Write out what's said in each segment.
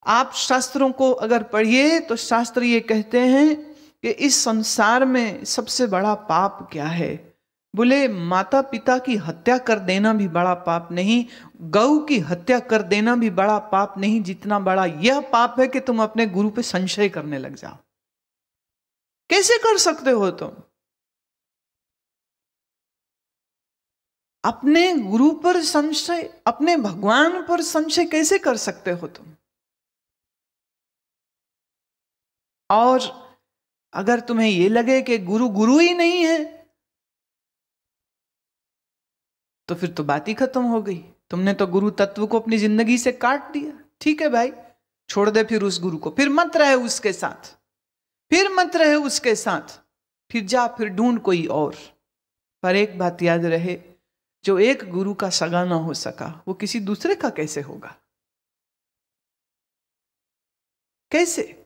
आप शास्त्रों को अगर पढ़िए तो शास्त्र ये कहते हैं कि इस संसार में सबसे बड़ा पाप क्या है। बोले माता पिता की हत्या कर देना भी बड़ा पाप नहीं, गौ की हत्या कर देना भी बड़ा पाप नहीं, जितना बड़ा यह पाप है कि तुम अपने गुरु पे संशय करने लग जाओ। कैसे कर सकते हो तुम? अपने गुरु पर संशय, अपने भगवान पर संशय कैसे कर सकते हो तुम? और अगर तुम्हें यह लगे कि गुरु गुरु ही नहीं है तो फिर तो बात ही खत्म हो गई। तुमने तो गुरु तत्व को अपनी जिंदगी से काट दिया। ठीक है भाई, छोड़ दे फिर उस गुरु को, फिर मत रहे उसके साथ, फिर मत रहे उसके साथ, फिर जा, फिर ढूंढ कोई और। पर एक बात याद रहे, जो एक गुरु का सगा ना हो सका वो किसी दूसरे का कैसे होगा? कैसे?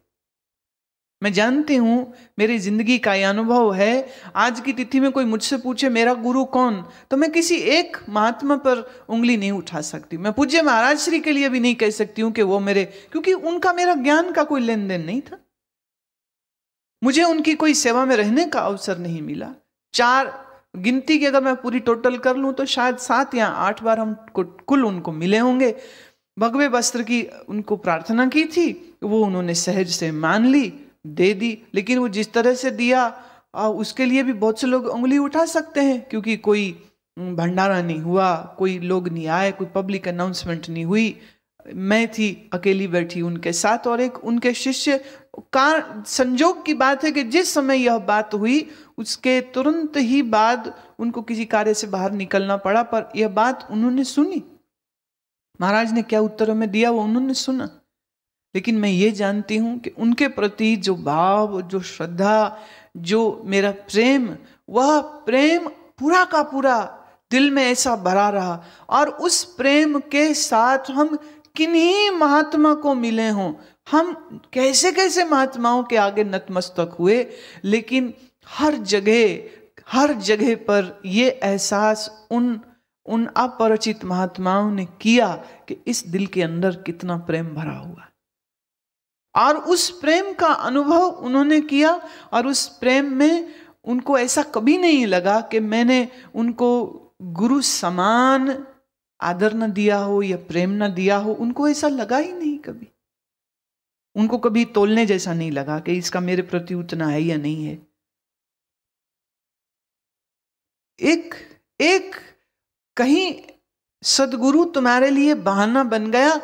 मैं जानती हूं, मेरी जिंदगी का यह अनुभव है। आज की तिथि में कोई मुझसे पूछे मेरा गुरु कौन, तो मैं किसी एक महात्मा पर उंगली नहीं उठा सकती। मैं पूज्य महाराज श्री के लिए भी नहीं कह सकती हूं कि वो मेरे, क्योंकि उनका मेरा ज्ञान का कोई लेन देन नहीं था। मुझे उनकी कोई सेवा में रहने का अवसर नहीं मिला। 4 गिनती की अगर मैं पूरी टोटल कर लूं तो शायद 7 या 8 बार हम कुल उनको मिले होंगे। भगवे वस्त्र की उनको प्रार्थना की थी, वो उन्होंने सहज से मान ली, दे दी। लेकिन वो जिस तरह से दिया उसके लिए भी बहुत से लोग उंगली उठा सकते हैं, क्योंकि कोई भंडारा नहीं हुआ, कोई लोग नहीं आए, कोई पब्लिक अनाउंसमेंट नहीं हुई। मैं थी अकेली बैठी उनके साथ और एक उनके शिष्य का। संजोग की बात है कि जिस समय यह बात हुई उसके तुरंत ही बाद उनको किसी कार्य से बाहर निकलना पड़ा, पर यह बात उन्होंने सुनी। महाराज ने क्या उत्तर में दिया वो उन्होंने सुना। लेकिन मैं ये जानती हूं कि उनके प्रति जो भाव, जो श्रद्धा, जो मेरा प्रेम, वह प्रेम पूरा का पूरा दिल में ऐसा भरा रहा। और उस प्रेम के साथ हम किन्हीं महात्मा को मिले हों, हम कैसे कैसे महात्माओं के आगे नतमस्तक हुए, लेकिन हर जगह पर यह एहसास उन अपरिचित महात्माओं ने किया कि इस दिल के अंदर कितना प्रेम भरा हुआ। और उस प्रेम का अनुभव उन्होंने किया, और उस प्रेम में उनको ऐसा कभी नहीं लगा कि मैंने उनको गुरु समान आदर न दिया हो या प्रेम न दिया हो। उनको ऐसा लगा ही नहीं कभी। उनको कभी तोलने जैसा नहीं लगा कि इसका मेरे प्रति उतना है या नहीं है। एक कहीं सदगुरु तुम्हारे लिए बहाना बन गया,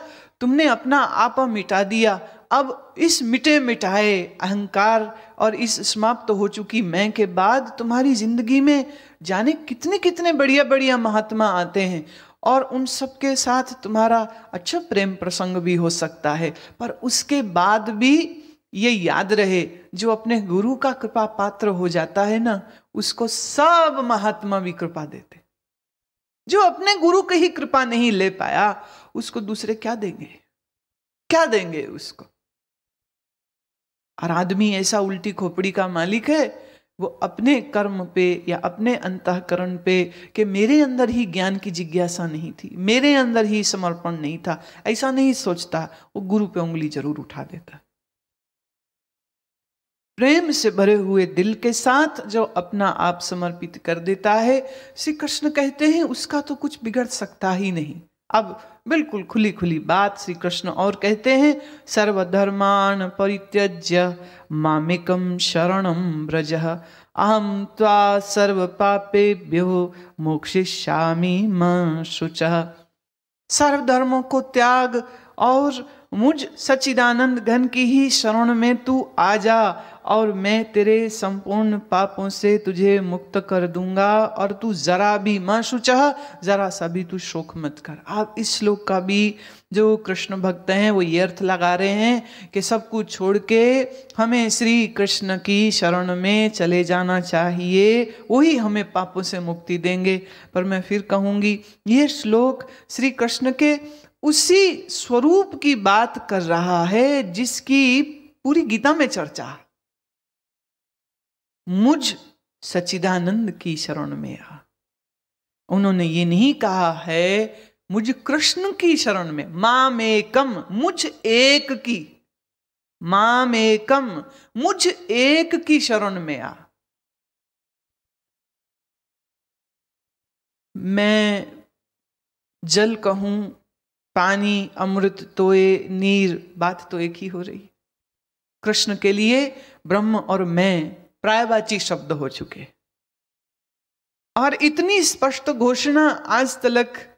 तुमने अपना आपा मिटा दिया। अब इस मिटे मिटाए अहंकार और इस समाप्त हो चुकी मैं के बाद तुम्हारी जिंदगी में जाने कितने कितने बढ़िया बढ़िया महात्मा आते हैं, और उन सबके साथ तुम्हारा अच्छा प्रेम प्रसंग भी हो सकता है। पर उसके बाद भी ये याद रहे, जो अपने गुरु का कृपा पात्र हो जाता है ना, उसको सब महात्मा भी कृपा देते। जो अपने गुरु की ही कृपा नहीं ले पाया उसको दूसरे क्या देंगे, क्या देंगे उसको। और आदमी ऐसा उल्टी खोपड़ी का मालिक है, वो अपने कर्म पे या अपने अंतःकरण पे कि मेरे अंदर ही ज्ञान की जिज्ञासा नहीं थी, मेरे अंदर ही समर्पण नहीं था, ऐसा नहीं सोचता। वो गुरु पे उंगली जरूर उठा देता। प्रेम से भरे हुए दिल के साथ जो अपना आप समर्पित कर देता है, श्री कृष्ण कहते हैं उसका तो कुछ बिगड़ सकता ही नहीं। अब बिल्कुल खुली खुली बात श्री कृष्ण और कहते हैं, सर्वधर्मान् परित्यज्य मामेकं शरणं व्रज, अहं त्वा सर्व पापेभ्यो मोक्षयिष्यामि मा शुचः। सर्व धर्मों को त्याग और मुझ सच्चिदानंद घन की ही शरण में तू आ जा, और मैं तेरे संपूर्ण पापों से तुझे मुक्त कर दूंगा, और तू जरा भी मां शुचः, जरा सा भी तू शोक मत कर। आप इस श्लोक का भी जो कृष्ण भक्त हैं वो ये अर्थ लगा रहे हैं कि सब कुछ छोड़ के हमें श्री कृष्ण की शरण में चले जाना चाहिए, वही हमें पापों से मुक्ति देंगे। पर मैं फिर कहूंगी, ये श्लोक श्री कृष्ण के उसी स्वरूप की बात कर रहा है जिसकी पूरी गीता में चर्चा है। मुझ सच्चिदानंद की शरण में आ। उन्होंने ये नहीं कहा है मुझ कृष्ण की शरण में, मामेकम, मुझ एक की, मामेकम, मुझ एक की शरण में आ। मैं जल कहूं, पानी, अमृत, तोए, नीर, बात तो एक ही हो रही। कृष्ण के लिए ब्रह्म और मैं प्रायवाची शब्द हो चुके, और इतनी स्पष्ट घोषणा आज तक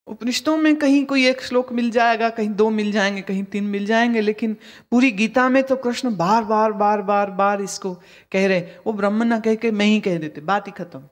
उपनिषदों में कहीं कोई एक श्लोक मिल जाएगा, कहीं 2 मिल जाएंगे, कहीं 3 मिल जाएंगे, लेकिन पूरी गीता में तो कृष्ण बार बार बार बार बार इसको कह रहे। वो ब्रह्म ना कह के मैं ही कह देते, बात ही खत्म।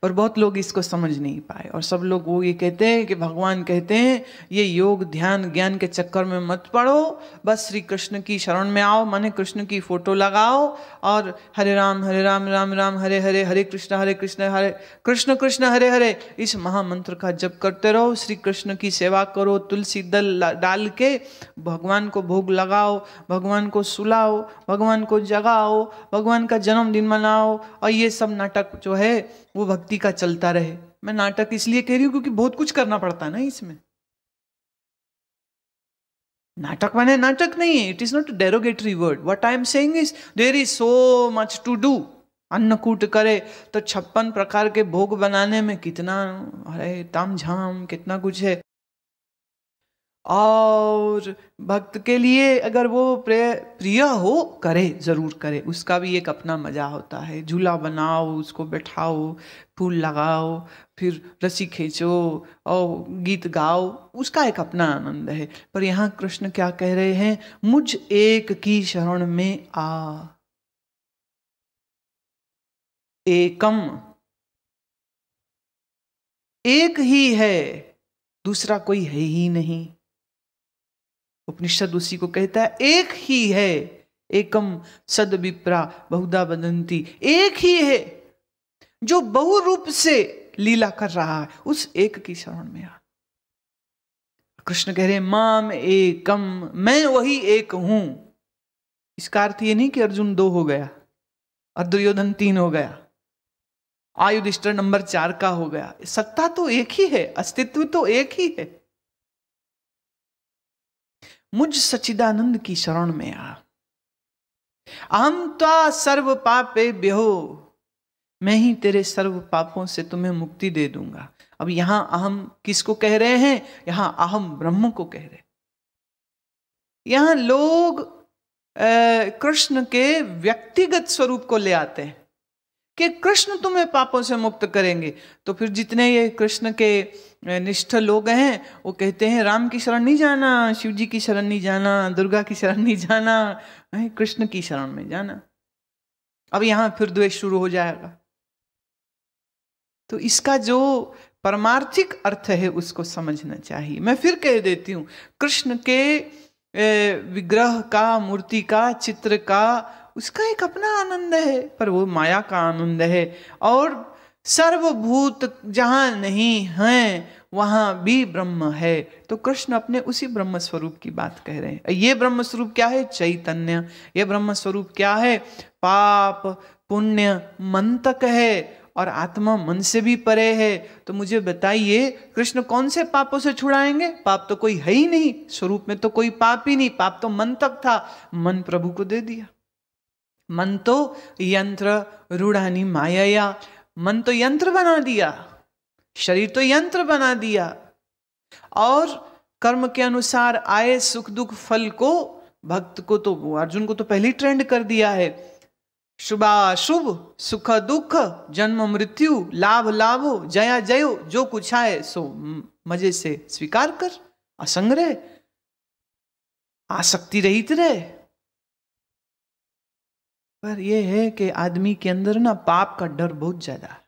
पर बहुत लोग इसको समझ नहीं पाए, और सब लोग वो ये कहते हैं कि भगवान कहते हैं ये योग ध्यान ज्ञान के चक्कर में मत पड़ो, बस श्री कृष्ण की शरण में आओ, माने कृष्ण की फोटो लगाओ और हरे राम राम राम हरे हरे, हरे कृष्ण हरे कृष्ण कृष्ण हरे हरे, इस महामंत्र का जप करते रहो, श्री कृष्ण की सेवा करो, तुलसी दल डाल के भगवान को भोग लगाओ, भगवान को सुलाओ, भगवान को जगाओ, भगवान का जन्मदिन मनाओ, और ये सब नाटक जो है वो भक्ति का चलता रहे। मैं नाटक इसलिए कह रही हूं क्योंकि बहुत कुछ करना पड़ता है ना इसमें। नाटक माने नाटक नहीं है, it is not a derogatory word. What I am saying is there is so much to do. Annakut करे तो 56 प्रकार के भोग बनाने में कितना, अरे तामझाम, कितना कुछ है। और भक्त के लिए अगर वो प्रिय हो, करे, जरूर करे, उसका भी एक अपना मजा होता है। झूला बनाओ, उसको बैठाओ, फूल लगाओ, फिर रस्सी खींचो और गीत गाओ, उसका एक अपना आनंद है। पर यहाँ कृष्ण क्या कह रहे हैं, मुझ एक की शरण में आ। एकम, एक ही है, दूसरा कोई है ही नहीं। उपनिषद उसी को कहता है, एक ही है, एकम सद विप्रा बहुधा वदंती, एक ही है जो बहु रूप से लीला कर रहा है, उस एक की शरण में आ। कृष्ण कह रहे माम एकम, मैं वही एक हूं। इसका अर्थ ये नहीं कि अर्जुन 2 हो गया और दुर्योधन 3 हो गया, आयुधिष्ठिर नंबर 4 का हो गया। सत्ता तो एक ही है, अस्तित्व तो एक ही है। मुझ सच्चिदानंद की शरण में आ। अहम त्वा सर्व पापे ब्यो, मैं ही तेरे सर्व पापों से तुम्हें मुक्ति दे दूंगा। अब यहां अहम किसको कह रहे हैं, यहां अहम ब्रह्म को कह रहे हैं। यहां लोग कृष्ण के व्यक्तिगत स्वरूप को ले आते हैं कि कृष्ण तुम्हें पापों से मुक्त करेंगे। तो फिर जितने ये कृष्ण के निष्ठ लोग हैं वो कहते हैं राम की शरण नहीं जाना, शिव जी की शरण नहीं जाना, दुर्गा की शरण नहीं जाना, कृष्ण की शरण में जाना। अब यहां फिर द्वेष शुरू हो जाएगा। तो इसका जो परमार्थिक अर्थ है उसको समझना चाहिए। मैं फिर कह देती हूं, कृष्ण के विग्रह का, मूर्ति का, चित्र का, उसका एक अपना आनंद है, पर वो माया का आनंद है। और सर्वभूत जहां नहीं है वहां भी ब्रह्म है। तो कृष्ण अपने उसी ब्रह्म स्वरूप की बात कह रहे हैं। ये ब्रह्म स्वरूप क्या है, चैतन्य। ये ब्रह्म स्वरूप क्या है, पाप पुण्य मन तक है, और आत्मा मन से भी परे है। तो मुझे बताइए कृष्ण कौन से पापों से छुड़ाएंगे? पाप तो कोई है ही नहीं, स्वरूप में तो कोई पाप ही नहीं। पाप तो मन तक था, मन प्रभु को दे दिया। मन तो यंत्र रूढ़ानी माया, मन तो यंत्र बना दिया, शरीर तो यंत्र बना दिया, और कर्म के अनुसार आए सुख दुख फल को भक्त को, तो अर्जुन को तो पहले ही ट्रेंड कर दिया है। शुभाशुभ, सुख दुख, जन्म मृत्यु, लाभ लाभो, जया जयो, जो कुछ आए सो मजे से स्वीकार कर, असंग रहे, आसक्ति रहित रहे। पर यह है कि आदमी के अंदर ना पाप का डर बहुत ज्यादा है।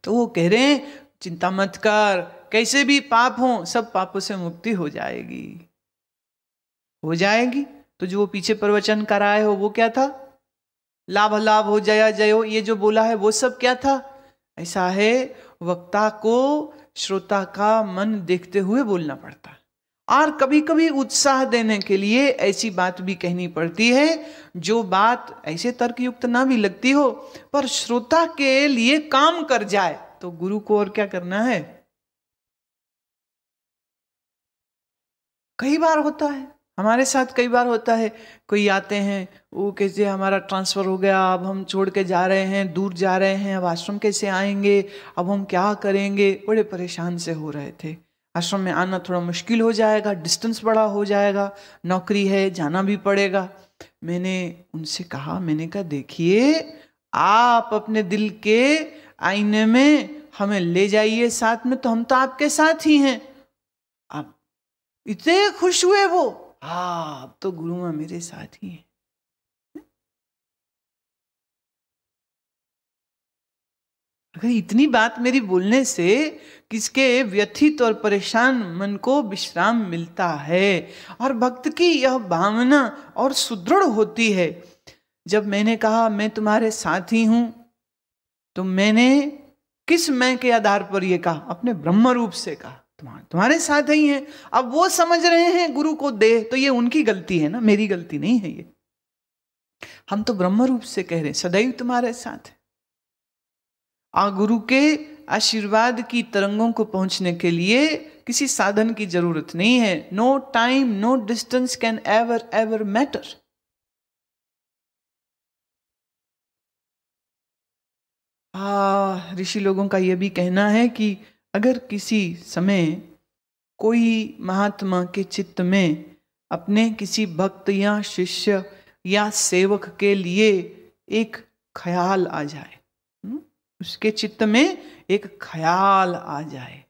तो वो कह रहे हैं चिंता मत कर, कैसे भी पाप हो सब पापों से मुक्ति हो जाएगी, हो जाएगी। तो जो वो पीछे प्रवचन कराए हो वो क्या था, लाभ लाभ हो, जया जयो, ये जो बोला है वो सब क्या था? ऐसा है वक्ता को श्रोता का मन देखते हुए बोलना पड़ता है, और कभी कभी उत्साह देने के लिए ऐसी बात भी कहनी पड़ती है जो बात ऐसे तर्कयुक्त ना भी लगती हो, पर श्रोता के लिए काम कर जाए। तो गुरु को और क्या करना है। कई बार होता है हमारे साथ, कई बार होता है, कोई आते हैं, वो कहते हैं हमारा ट्रांसफर हो गया, अब हम छोड़ के जा रहे हैं, दूर जा रहे हैं, अब आश्रम कैसे आएंगे, अब हम क्या करेंगे। बड़े परेशान से हो रहे थे, आश्रम में आना थोड़ा मुश्किल हो जाएगा, डिस्टेंस बड़ा हो जाएगा, नौकरी है, जाना भी पड़ेगा। मैंने उनसे कहा, मैंने कहा देखिए, आप अपने दिल के आईने में हमें ले जाइए साथ में, तो हम तो आपके साथ ही हैं। आप इतने खुश हुए वो, हाँ अब तो गुरु माँ मेरे साथ ही है। अगर इतनी बात मेरी बोलने से किसके व्यथित और परेशान मन को विश्राम मिलता है और भक्त की यह भावना और सुदृढ़ होती है। जब मैंने कहा मैं तुम्हारे साथ ही हूं, तो मैंने किस मैं के आधार पर यह कहा, अपने ब्रह्म रूप से कहा, तुम्हारे साथ ही हैं। अब वो समझ रहे हैं गुरु को दे, तो ये उनकी गलती है ना, मेरी गलती नहीं है। ये हम तो ब्रह्म रूप से कह रहे हैं सदैव तुम्हारे साथ है। और गुरु के आशीर्वाद की तरंगों को पहुंचने के लिए किसी साधन की जरूरत नहीं है। No time, no distance can ever ever matter. ऋषि लोगों का यह भी कहना है कि अगर किसी समय कोई महात्मा के चित्त में अपने किसी भक्त या शिष्य या सेवक के लिए एक ख्याल आ जाए, उसके चित्त में एक ख्याल आ जाए,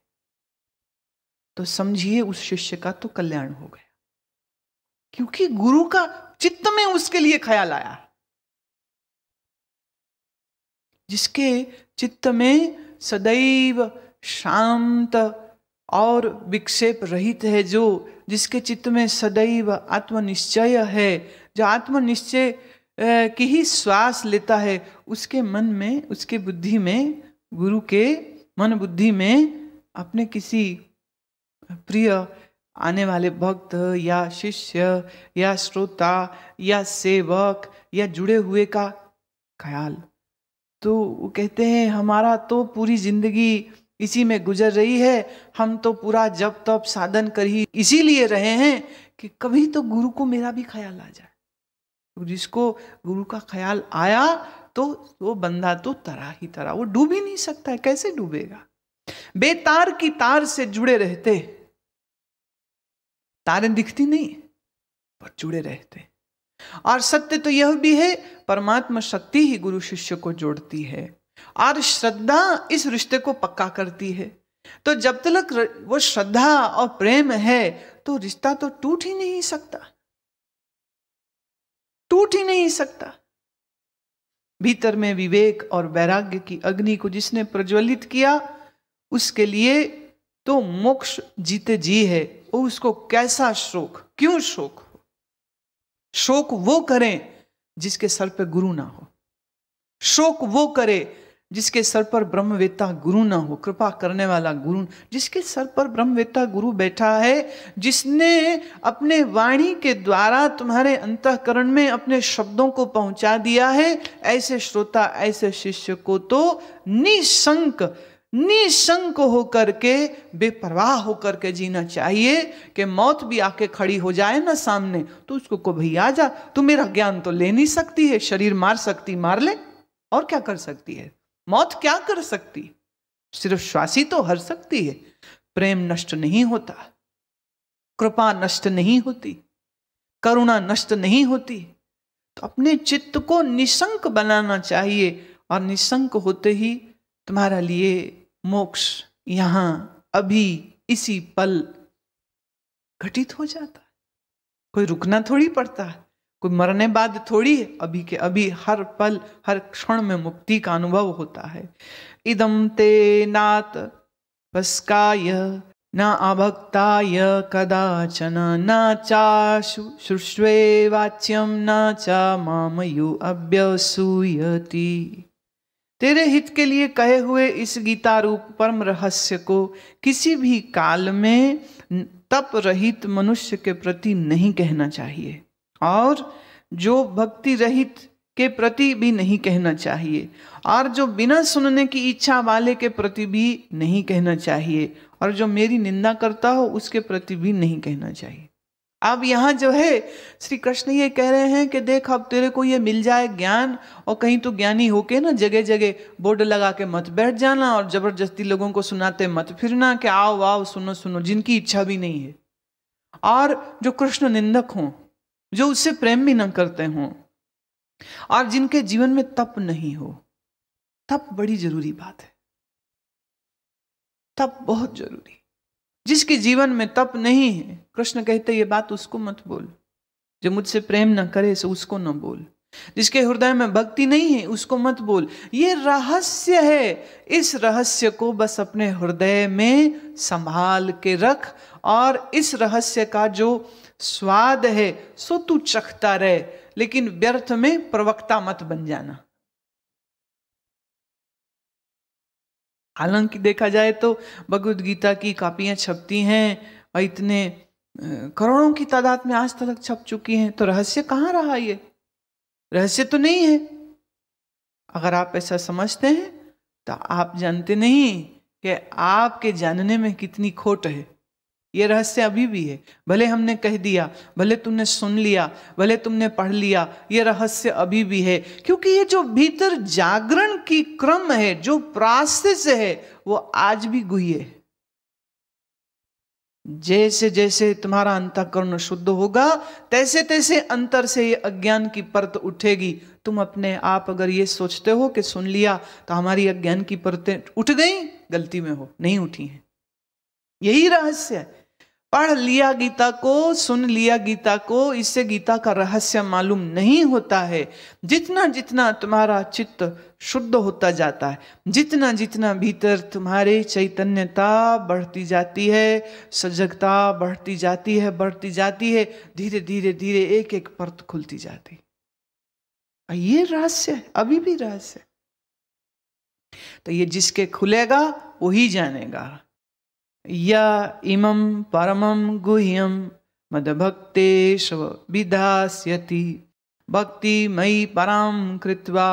तो समझिए उस शिष्य का तो कल्याण हो गया, क्योंकि गुरु का चित्त में उसके लिए ख्याल आया। जिसके चित्त में सदैव शांत और विक्षेप रहित है, जिसके चित्त में सदैव आत्मनिश्चय है, जो आत्मनिश्चय की ही श्वास लेता है, उसके मन में, उसके बुद्धि में, गुरु के मन बुद्धि में अपने किसी प्रिय आने वाले भक्त या शिष्य या श्रोता या सेवक या जुड़े हुए का ख्याल। तो वो कहते हैं हमारा तो पूरी जिंदगी इसी में गुजर रही है, हम तो पूरा जप तप साधन कर ही इसीलिए रहे हैं कि कभी तो गुरु को मेरा भी ख्याल आ जाए। जिसको गुरु का ख्याल आया तो वो बंदा तो तरा ही तरा, वो डूब ही नहीं सकता है। कैसे डूबेगा? बेतार की तार से जुड़े रहते, तारें दिखती नहीं पर जुड़े रहते। और सत्य तो यह भी है, परमात्मा शक्ति ही गुरु शिष्य को जोड़ती है और श्रद्धा इस रिश्ते को पक्का करती है। तो जब तक वो श्रद्धा और प्रेम है तो रिश्ता तो टूट ही नहीं सकता, टूट ही नहीं सकता। भीतर में विवेक और वैराग्य की अग्नि को जिसने प्रज्वलित किया, उसके लिए तो मोक्ष जीते जी है। उसको कैसा शोक, क्यों शोक हो? शोक वो करें जिसके सर पे गुरु ना हो, शोक वो करे जिसके सर पर ब्रह्मवेत्ता गुरु ना हो, कृपा करने वाला गुरु। जिसके सर पर ब्रह्मवेत्ता गुरु बैठा है, जिसने अपने वाणी के द्वारा तुम्हारे अंतःकरण में अपने शब्दों को पहुंचा दिया है, ऐसे श्रोता, ऐसे शिष्य को तो निशंक होकर के, बेपरवाह होकर के जीना चाहिए कि मौत भी आके खड़ी हो जाए ना सामने, तो उसको को भैया जा, तू मेरा ज्ञान तो ले नहीं सकती है, शरीर मार सकती मार ले, और क्या कर सकती है? मौत क्या कर सकती? सिर्फ श्वासी तो हर सकती है। प्रेम नष्ट नहीं होता, कृपा नष्ट नहीं होती, करुणा नष्ट नहीं होती। तो अपने चित्त को निशंक बनाना चाहिए, और निशंक होते ही तुम्हारा लिए मोक्ष यहां अभी इसी पल घटित हो जाता है। कोई रुकना थोड़ी पड़ता है, कोई मरने बाद थोड़ी है, अभी के अभी हर पल हर क्षण में मुक्ति का अनुभव होता है। इदं ते नात पस्काय न अभक्ताय कदाचन न चाशुश्वे वाच्यम न चा मामयो अभ्यसूयति। तेरे हित के लिए कहे हुए इस गीता रूप परम रहस्य को किसी भी काल में तप रहित मनुष्य के प्रति नहीं कहना चाहिए, और जो भक्ति रहित के प्रति भी नहीं कहना चाहिए, और जो बिना सुनने की इच्छा वाले के प्रति भी नहीं कहना चाहिए, और जो मेरी निंदा करता हो उसके प्रति भी नहीं कहना चाहिए। अब यहाँ जो है श्री कृष्ण ये कह रहे हैं कि देख, अब तेरे को ये मिल जाए ज्ञान, और कहीं तो ज्ञानी होके ना जगह जगह बोर्ड लगा के मत बैठ जाना और जबरदस्ती लोगों को सुनाते मत फिरना कि आओ आओ सुनो सुनो, जिनकी इच्छा भी नहीं है, और जो कृष्ण निंदक हों, जो उससे प्रेम भी न करते हों, और जिनके जीवन में तप नहीं हो। तप बड़ी जरूरी बात है, तप बहुत जरूरी। जिसके जीवन में तप नहीं है, कृष्ण कहते ये बात उसको मत बोल। जो मुझसे प्रेम न करे सो उसको न बोल। जिसके हृदय में भक्ति नहीं है उसको मत बोल। ये रहस्य है, इस रहस्य को बस अपने हृदय में संभाल के रख, और इस रहस्य का जो स्वाद है सो तू चखता रहे, लेकिन व्यर्थ में प्रवक्ता मत बन जाना। हालांकि देखा जाए तो भगवद गीता की कापियां छपती हैं और इतने करोड़ों की तादाद में आज तक छप चुकी हैं, तो रहस्य कहाँ रहा? ये रहस्य तो नहीं है। अगर आप ऐसा समझते हैं तो आप जानते नहीं कि आपके जानने में कितनी खोट है। ये रहस्य अभी भी है। भले हमने कह दिया, भले तुमने सुन लिया, भले तुमने पढ़ लिया, ये रहस्य अभी भी है, क्योंकि ये जो भीतर जागरण की क्रम है, जो प्रोसेस है, वो आज भी गुह्य है। जैसे जैसे तुम्हारा अंतःकरण शुद्ध होगा, तैसे तैसे अंतर से ये अज्ञान की परत उठेगी। तुम अपने आप अगर ये सोचते हो कि सुन लिया तो हमारी अज्ञान की परतें उठ गई, गलती में हो, नहीं उठी हैं। यही रहस्य है। पढ़ लिया गीता को, सुन लिया गीता को, इससे गीता का रहस्य मालूम नहीं होता है। जितना जितना तुम्हारा चित्त शुद्ध होता जाता है, जितना जितना भीतर तुम्हारे चैतन्यता बढ़ती जाती है, सजगता बढ़ती जाती है, धीरे धीरे धीरे एक एक परत खुलती जाती। ये रहस्य है, अभी भी रहस्य। तो ये जिसके खुलेगा वही जानेगा। या इमं परमं गुह्यं मदभक्तेश विधास्यति भक्ति मयि परां कृत्वा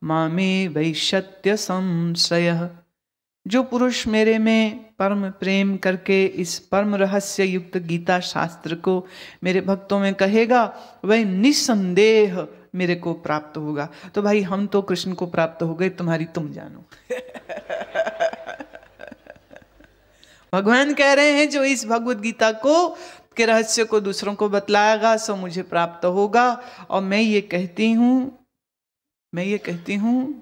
मामे वैशत्य संशयः। जो पुरुष मेरे में परम प्रेम करके इस परम रहस्य युक्त गीता शास्त्र को मेरे भक्तों में कहेगा, वह निसंदेह मेरे को प्राप्त होगा। तो भाई हम तो कृष्ण को प्राप्त हो गए, तुम्हारी तुम जानो। भगवान कह रहे हैं जो इस भगवत गीता को के रहस्य को दूसरों को बतलाएगा सो मुझे प्राप्त होगा। और मैं ये कहती हूं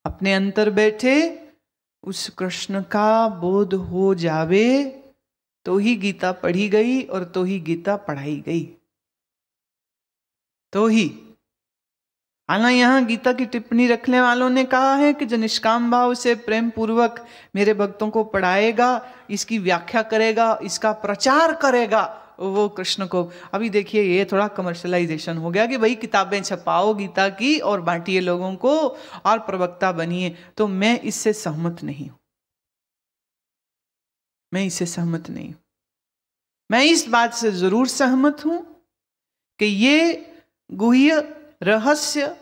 अपने अंतर बैठे उस कृष्ण का बोध हो जावे तो ही गीता पढ़ी गई और तो ही गीता पढ़ाई गई, तो ही। हालांकि यहाँ गीता की टिप्पणी रखने वालों ने कहा है कि जो निष्काम भाव से प्रेम पूर्वक मेरे भक्तों को पढ़ाएगा, इसकी व्याख्या करेगा, इसका प्रचार करेगा, वो कृष्ण को। अभी देखिए ये थोड़ा कमर्शलाइजेशन हो गया कि भाई किताबें छपाओ गीता की और बांटिए लोगों को और प्रवक्ता बनिए। तो मैं इससे सहमत नहीं हूं, मैं इससे सहमत नहीं हूं। मैं इस बात से जरूर सहमत हूं कि ये गुह्य रहस्य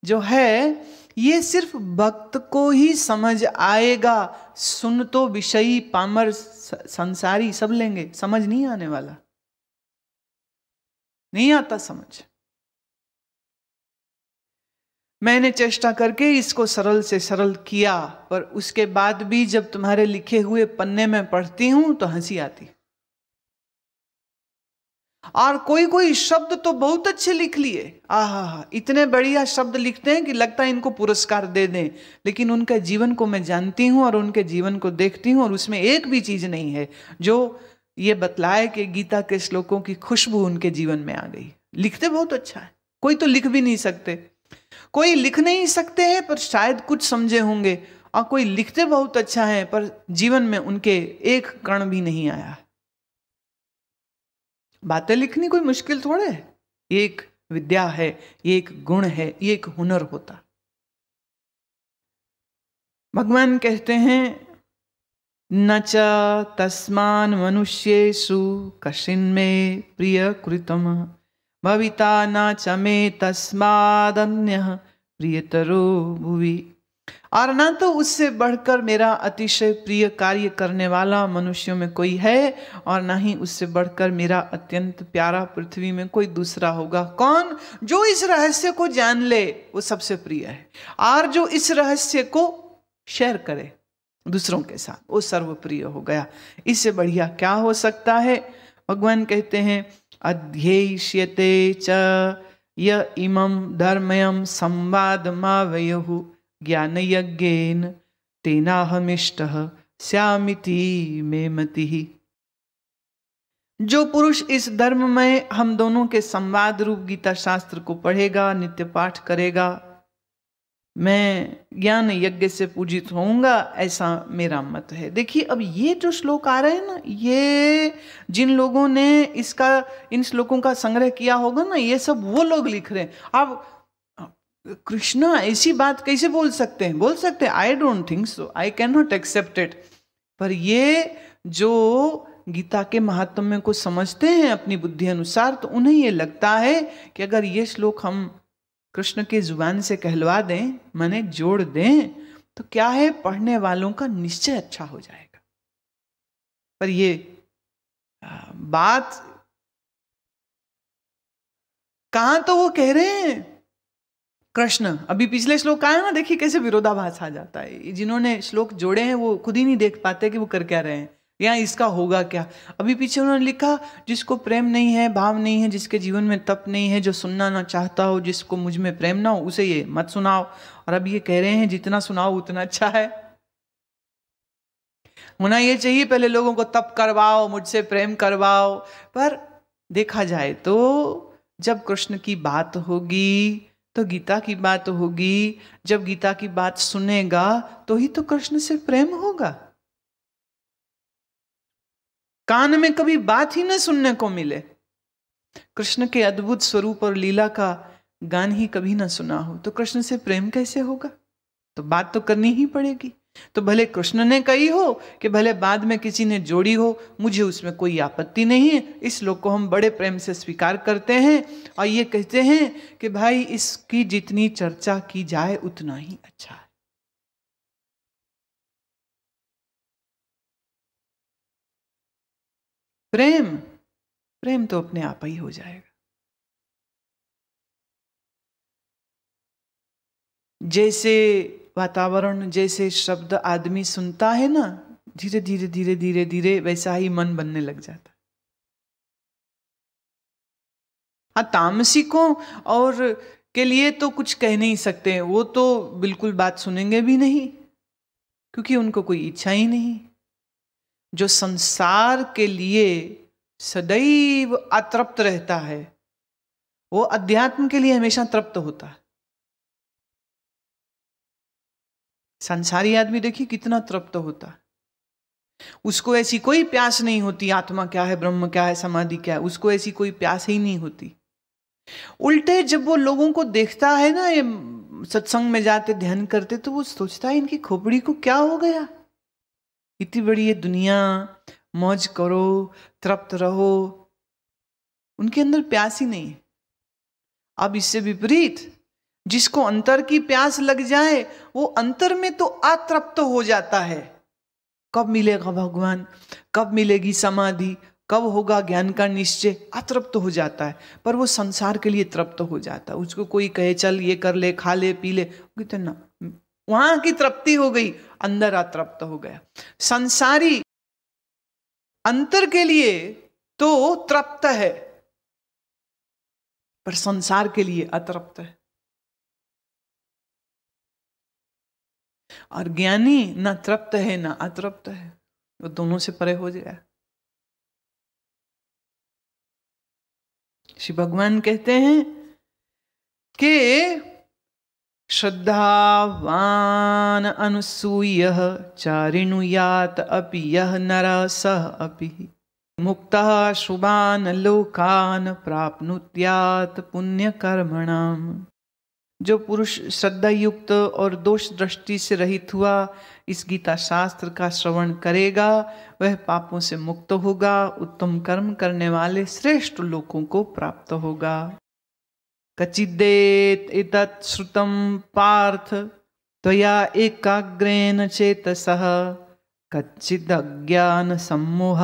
जो है ये सिर्फ भक्त को ही समझ आएगा। सुन तो विषयी पामर संसारी सब लेंगे, समझ नहीं आने वाला, नहीं आता समझ। मैंने चेष्टा करके इसको सरल से सरल किया, पर उसके बाद भी जब तुम्हारे लिखे हुए पन्ने में पढ़ती हूं तो हंसी आती। और कोई कोई शब्द तो बहुत अच्छे लिख लिए, आहा, इतने बढ़िया शब्द लिखते हैं कि लगता है इनको पुरस्कार दे दें। लेकिन उनके जीवन को मैं जानती हूं और उनके जीवन को देखती हूं, और उसमें एक भी चीज नहीं है जो ये बतलाए कि गीता के श्लोकों की खुशबू उनके जीवन में आ गई। लिखते बहुत अच्छा है, कोई तो लिख भी नहीं सकते, कोई लिख नहीं सकते हैं पर शायद कुछ समझे होंगे, और कोई लिखते बहुत अच्छा है पर जीवन में उनके एक कण भी नहीं आया। बातें लिखनी कोई मुश्किल थोड़े है, ये एक विद्या है, ये एक गुण है, ये एक हुनर होता। भगवान कहते हैं न च तस्मान मनुष्येषु कश्चिन्मे प्रिय कृतम। भविता न च मे तस्मादन्यः प्रियतरो भुवि। और ना तो उससे बढ़कर मेरा अतिशय प्रिय कार्य करने वाला मनुष्यों में कोई है, और ना ही उससे बढ़कर मेरा अत्यंत प्यारा पृथ्वी में कोई दूसरा होगा। कौन? जो इस रहस्य को जान ले वो सबसे प्रिय है, और जो इस रहस्य को शेयर करे दूसरों के साथ वो सर्वप्रिय हो गया। इससे बढ़िया क्या हो सकता है? भगवान कहते हैं अध्येष्यते च य इमं धर्मयं संवादमावयुः ज्ञान यज्ञेन तेनाहमिष्टः स्यामिति मे मतिः। जो पुरुष इस धर्म में हम दोनों के संवाद रूप गीता शास्त्र को पढ़ेगा, नित्य पाठ करेगा, मैं ज्ञान यज्ञ से पूजित होऊंगा, ऐसा मेरा मत है। देखिए अब ये जो श्लोक आ रहे हैं ना, ये जिन लोगों ने इन श्लोकों का संग्रह किया होगा ना, ये सब वो लोग लिख रहे हैं। अब कृष्ण ऐसी बात कैसे बोल सकते हैं? बोल सकते हैं, I don't think so, I can not accept it. पर ये जो गीता के महात्म्य को समझते हैं अपनी बुद्धि अनुसार, तो उन्हें ये लगता है कि अगर ये श्लोक हम कृष्ण के जुबान से कहलवा दें, माने जोड़ दें, तो क्या है, पढ़ने वालों का निश्चय अच्छा हो जाएगा। पर ये बात कहां तो वो कह रहे हैं कृष्ण। अभी पिछले श्लोक आया ना, देखिए कैसे विरोधाभास आ जाता है। जिन्होंने श्लोक जोड़े हैं वो खुद ही नहीं देख पाते कि वो कर क्या रहे हैं, या इसका होगा क्या। अभी पीछे उन्होंने लिखा जिसको प्रेम नहीं है, भाव नहीं है, जिसके जीवन में तप नहीं है, जो सुनना ना चाहता हो, जिसको मुझ में प्रेम ना हो, उसे ये मत सुनाओ। और अब ये कह रहे हैं जितना सुनाओ उतना अच्छा है। होना ये चाहिए पहले लोगों को तप करवाओ, मुझसे प्रेम करवाओ। पर देखा जाए तो जब कृष्ण की बात होगी तो गीता की बात होगी, जब गीता की बात सुनेगा तो ही तो कृष्ण से प्रेम होगा। कान में कभी बात ही न सुनने को मिले, कृष्ण के अद्भुत स्वरूप और लीला का गान ही कभी ना सुना हो, तो कृष्ण से प्रेम कैसे होगा? तो बात तो करनी ही पड़ेगी। तो भले कृष्ण ने कही हो कि भले बाद में किसी ने जोड़ी हो, मुझे उसमें कोई आपत्ति नहीं है। इस श्लोक को हम बड़े प्रेम से स्वीकार करते हैं और ये कहते हैं कि भाई इसकी जितनी चर्चा की जाए उतना ही अच्छा है। प्रेम प्रेम तो अपने आप ही हो जाएगा। जैसे वातावरण, जैसे शब्द आदमी सुनता है ना, धीरे धीरे धीरे धीरे धीरे वैसा ही मन बनने लग जाता। हाँ, तामसिकों और के लिए तो कुछ कह नहीं सकते, वो तो बिल्कुल बात सुनेंगे भी नहीं, क्योंकि उनको कोई इच्छा ही नहीं। जो संसार के लिए सदैव अतृप्त रहता है, वो अध्यात्म के लिए हमेशा तृप्त होता है। संसारी आदमी देखिए कितना तृप्त होता है, उसको ऐसी कोई प्यास नहीं होती आत्मा क्या है, ब्रह्म क्या है, समाधि क्या है, उसको ऐसी कोई प्यास ही नहीं होती। उल्टे जब वो लोगों को देखता है ना, ये सत्संग में जाते ध्यान करते, तो वो सोचता है इनकी खोपड़ी को क्या हो गया, इतनी बड़ी ये दुनिया, मौज करो, तृप्त रहो, उनके अंदर प्यास ही नहीं है। अब इससे विपरीत जिसको अंतर की प्यास लग जाए, वो अंतर में तो अतृप्त हो जाता है। कब मिलेगा भगवान, कब मिलेगी समाधि, कब होगा ज्ञान का निश्चय, अतृप्त हो जाता है। पर वो संसार के लिए तृप्त हो जाता है। उसको कोई कहे चल ये कर ले, खा ले, पी ले, कितना वहां की तृप्ति हो गई, अंदर अतृप्त हो गया। संसारी अंतर के लिए तो तृप्त है, पर संसार के लिए अतृप्त है। और ज्ञानी ना तृप्त है ना अतृप्त है, वो दोनों से परे हो जाए। श्री भगवान कहते हैं कि श्रद्धावान अनुसूय चारिणुयात अपि यह नर सह अपि मुक्तः शुभान लोकान प्राप्नुत्यात् पुण्य कर्मणाम। जो पुरुष श्रद्धा युक्त और दोष दृष्टि से रहित हुआ इस गीता शास्त्र का श्रवण करेगा, वह पापों से मुक्त होगा, उत्तम कर्म करने वाले श्रेष्ठ लोगों को प्राप्त होगा। कचिदेत एतत् श्रुतं पार्थ त्वया एकाग्रेण चेतसः कच्चिद अज्ञान सम्मोह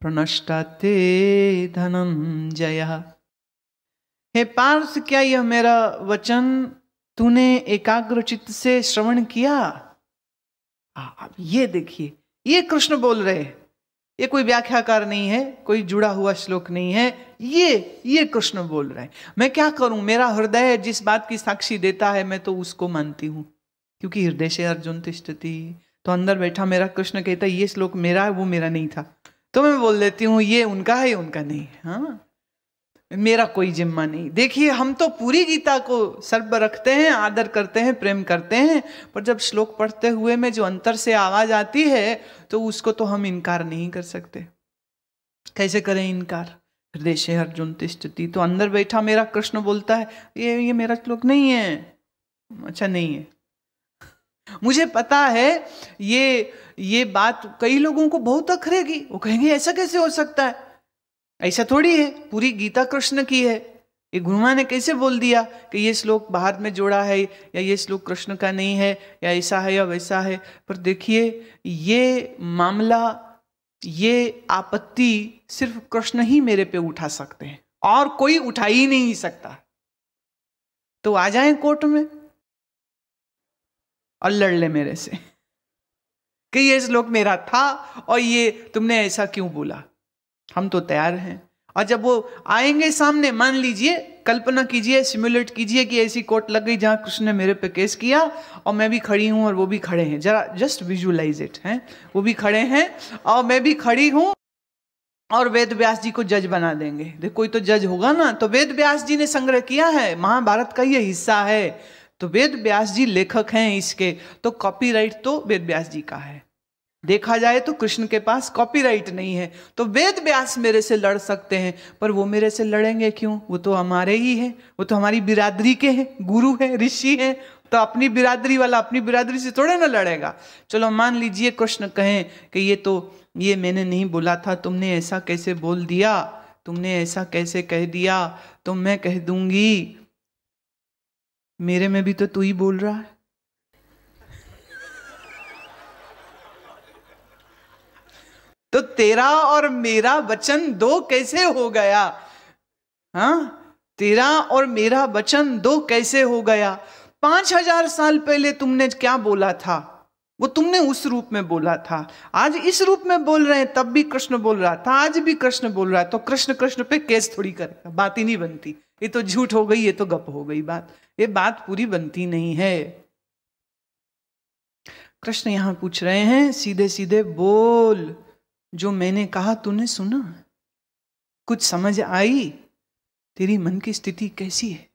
प्रनष्टाते धनंजय। हे पार्थ, क्या यह मेरा वचन तूने एकाग्र चित्त से श्रवण किया? अब ये देखिए, ये कृष्ण बोल रहे हैं, ये कोई व्याख्याकार नहीं है, कोई जुड़ा हुआ श्लोक नहीं है, ये कृष्ण बोल रहे हैं। मैं क्या करूं, मेरा हृदय जिस बात की साक्षी देता है मैं तो उसको मानती हूं, क्योंकि हृदय से अर्जुन तिष्ठति। तो अंदर बैठा मेरा कृष्ण कहता है ये श्लोक मेरा है, वो मेरा नहीं था, तो मैं बोल देती हूँ ये उनका है, उनका नहीं है। हाँ, मेरा कोई जिम्मा नहीं। देखिए, हम तो पूरी गीता को सर्व रखते हैं, आदर करते हैं, प्रेम करते हैं, पर जब श्लोक पढ़ते हुए में जो अंतर से आवाज आती है तो उसको तो हम इनकार नहीं कर सकते। कैसे करें इनकार? हृदय से अर्जुन तिष्ठति, तो अंदर बैठा मेरा कृष्ण बोलता है ये मेरा श्लोक नहीं है। अच्छा, नहीं है, मुझे पता है ये बात कई लोगों को बहुत अखरेगी। वो कहेंगे ऐसा कैसे हो सकता है, ऐसा थोड़ी है, पूरी गीता कृष्ण की है, ये गुरुमा ने कैसे बोल दिया कि ये श्लोक बाहर में जोड़ा है, या ये श्लोक कृष्ण का नहीं है, या ऐसा है या वैसा है। पर देखिए, ये मामला, ये आपत्ति सिर्फ कृष्ण ही मेरे पे उठा सकते हैं, और कोई उठा ही नहीं सकता। तो आ जाएं कोर्ट में और लड़ ले मेरे से कि ये श्लोक मेरा था और ये तुमने ऐसा क्यों बोला। हम तो तैयार हैं। और जब वो आएंगे सामने, मान लीजिए, कल्पना कीजिए, सिमुलेट कीजिए कि ऐसी कोर्ट लग गई जहां कृष्ण ने मेरे पे केस किया और मैं भी खड़ी हूं और वो भी खड़े हैं। जरा जस्ट विजुअलाइज इट है, वो भी खड़े हैं और मैं भी खड़ी हूं, और वेद व्यास जी को जज बना देंगे। देखो, कोई तो जज होगा ना, तो वेद व्यास जी ने संग्रह किया है, महाभारत का ये हिस्सा है, तो वेद व्यास जी लेखक हैं इसके, तो कॉपीराइट तो वेद व्यास जी का है। देखा जाए तो कृष्ण के पास कॉपीराइट नहीं है, तो वेद व्यास मेरे से लड़ सकते हैं, पर वो मेरे से लड़ेंगे क्यों? वो तो हमारे ही हैं, वो तो हमारी बिरादरी के हैं, गुरु हैं, ऋषि हैं, तो अपनी बिरादरी वाला अपनी बिरादरी से थोड़े ना लड़ेगा। चलो मान लीजिए कृष्ण कहें कि ये मैंने नहीं बोला था, तुमने ऐसा कैसे बोल दिया, तुमने ऐसा कैसे कह दिया, तो मैं कह दूंगी मेरे में भी तो तू ही बोल रहा है। तो तेरा और मेरा वचन दो कैसे हो गया? हाँ, तेरा और मेरा वचन दो कैसे हो गया? 5000 साल पहले तुमने क्या बोला था, वो तुमने उस रूप में बोला था, आज इस रूप में बोल रहे हैं। तब भी कृष्ण बोल रहा था, आज भी कृष्ण बोल रहा है, तो कृष्ण पे केस थोड़ी करेगा, बात ही नहीं बनती। ये तो झूठ हो गई, ये तो गप हो गई बात, ये बात पूरी बनती नहीं है। कृष्ण यहां पूछ रहे हैं, सीधे सीधे बोल, जो मैंने कहा तूने सुना, कुछ समझ आई, तेरी मन की स्थिति कैसी है?